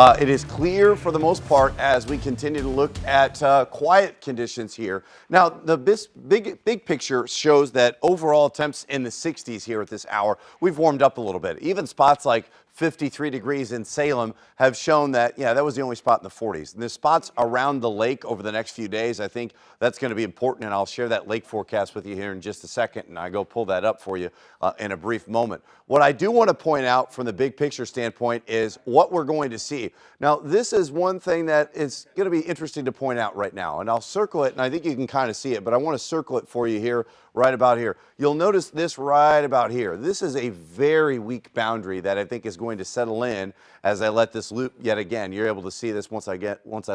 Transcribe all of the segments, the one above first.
It is clear for the most part as we continue to look at quiet conditions here. Now, the big picture shows that overall temps in the 60s here at this hour. We've warmed up a little bit. Even spots like 53 degrees in Salem have shown that, yeah, that was the only spot in the 40s. And there's spots around the lake over the next few days. I think that's going to be important, and I'll share that lake forecast with you here in just a second, and I go pull that up for you in a brief moment. What I do want to point out from the big picture standpoint is what we're going to see. Now, this is one thing that is going to be interesting to point out right now, and I'll circle it, and I think you can kind of see it, but I want to circle it for you here, right about here. You'll notice this right about here. This is a very weak boundary that I think is going to settle in as I let this loop yet again. You're able to see this once I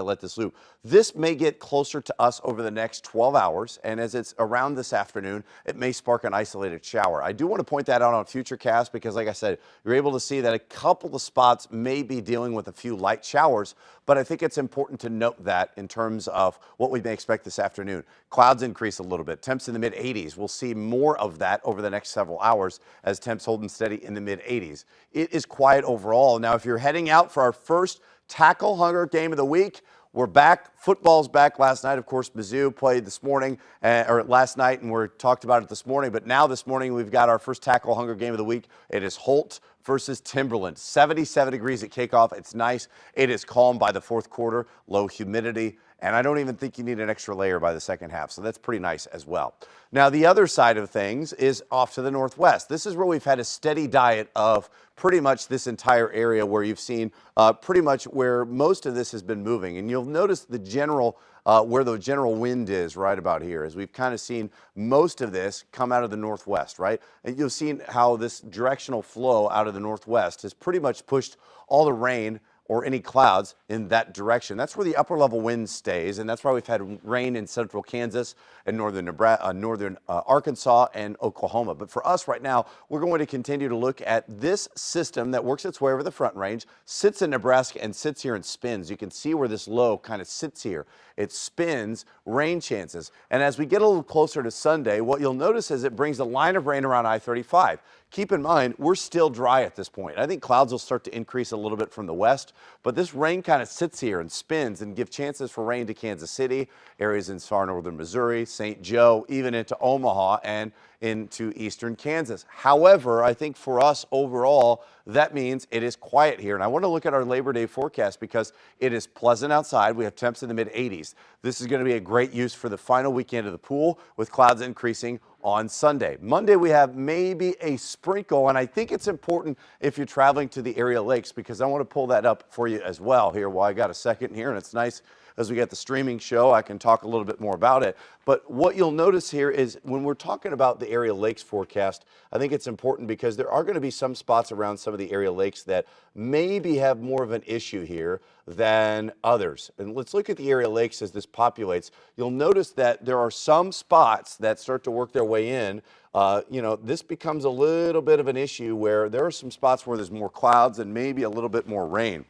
let this loop. This may get closer to us over the next 12 hours, and as it's around this afternoon, it may spark an isolated shower. I do want to point that out on Futurecast because, like I said, you're able to see that a couple of spots may be dealing with a few light showers, but I think it's important to note that in terms of what we may expect this afternoon. Clouds increase a little bit. Temps in the mid-80s. We'll see more of that over the next several hours as temps holding steady in the mid-80s. It is quiet overall. Now, if you're heading out for our first Tackle Hunger game of the week, we're back. Football's back. Last night, of course, Mizzou played this morning, or last night, and we talked about it this morning. But now this morning, we've got our first Tackle Hunger game of the week. It is Holt versus Timberland. 77 degrees at kickoff. It's nice. It is calm by the fourth quarter, low humidity, and I don't even think you need an extra layer by the second half, so that's pretty nice as well. Now, the other side of things is off to the northwest. This is where we've had a steady diet of pretty much this entire area where you've seen pretty much where most of this has been moving, and you'll notice the general where the general wind is right about here, as we've kind of seen most of this come out of the northwest, right? And you've seen how this directional flow out of the northwest has pretty much pushed all the rain or any clouds in that direction. That's where the upper level wind stays, and that's why we've had rain in central Kansas and northern Nebraska, Arkansas and Oklahoma. But for us right now, we're going to continue to look at this system that works its way over the Front Range, sits in Nebraska and sits here and spins. You can see where this low kind of sits here. It spins, rain chances. And as we get a little closer to Sunday, what you'll notice is it brings a line of rain around I-35. Keep in mind, we're still dry at this point. I think clouds will start to increase a little bit from the west, but this rain kind of sits here and spins and give chances for rain to Kansas City, areas in far northern Missouri, St. Joe, even into Omaha and into eastern Kansas. However, I think for us overall, that means it is quiet here. And I want to look at our Labor Day forecast because it is pleasant outside. We have temps in the mid-80s. This is going to be a great use for the final weekend of the pool with clouds increasing on Sunday. Monday, we have maybe a sprinkle, and I think it's important if you're traveling to the area lakes because I want to pull that up for you as well here while I got a second here, and it's nice as we get the streaming show, I can talk a little bit more about it. But what you'll notice here is when we're talking about the area lakes forecast, I think it's important because there are going to be some spots around some of the area lakes that maybe have more of an issue here than others. And let's look at the area lakes as this populates. You'll notice that there are some spots that start to work their way in. This becomes a little bit of an issue where there are some spots where there's more clouds and maybe a little bit more rain.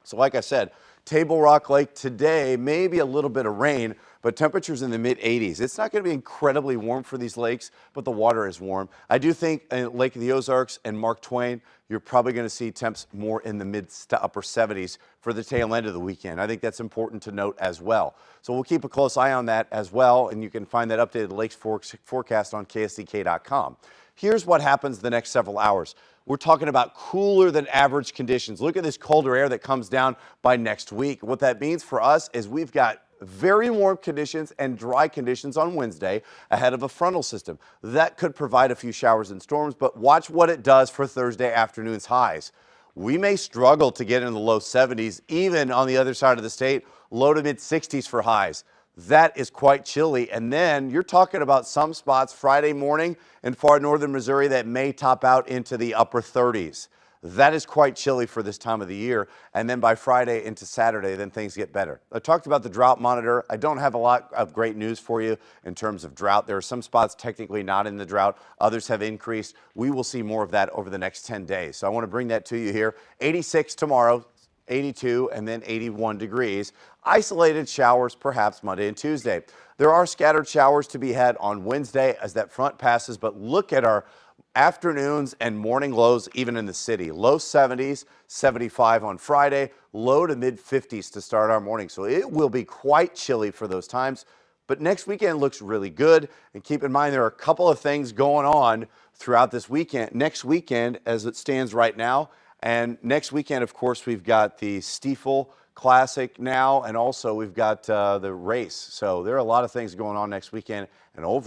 So like I said, Table Rock Lake today, maybe a little bit of rain, but temperatures in the mid-80s. It's not going to be incredibly warm for these lakes, but the water is warm. I do think in Lake of the Ozarks and Mark Twain, you're probably going to see temps more in the mid to upper 70s for the tail end of the weekend. I think that's important to note as well. So we'll keep a close eye on that as well, and you can find that updated lakes forecast on KSDK.com. Here's what happens the next several hours. We're talking about cooler than average conditions. Look at this colder air that comes down by next week. What that means for us is we've got very warm conditions and dry conditions on Wednesday ahead of a frontal system. That could provide a few showers and storms, but watch what it does for Thursday afternoon's highs. We may struggle to get in the low 70s, even on the other side of the state, low to mid 60s for highs. That is quite chilly. And then you're talking about some spots Friday morning in far northern Missouri that may top out into the upper 30s. That is quite chilly for this time of the year. And then by Friday into Saturday, then things get better. I talked about the drought monitor. I don't have a lot of great news for you in terms of drought. There are some spots technically not in the drought. Others have increased. We will see more of that over the next 10 days. So I want to bring that to you here. 86 tomorrow. 82 and then 81 degrees. Isolated showers perhaps Monday and Tuesday. There are scattered showers to be had on Wednesday as that front passes, but look at our afternoons and morning lows even in the city. Low 70s, 75 on Friday, low to mid 50s to start our morning. So it will be quite chilly for those times. But next weekend looks really good. And keep in mind, there are a couple of things going on throughout this weekend. Next weekend, as it stands right now, and next weekend, of course, we've got the Stiefel Classic now, and also we've got the race. So there are a lot of things going on next weekend. And over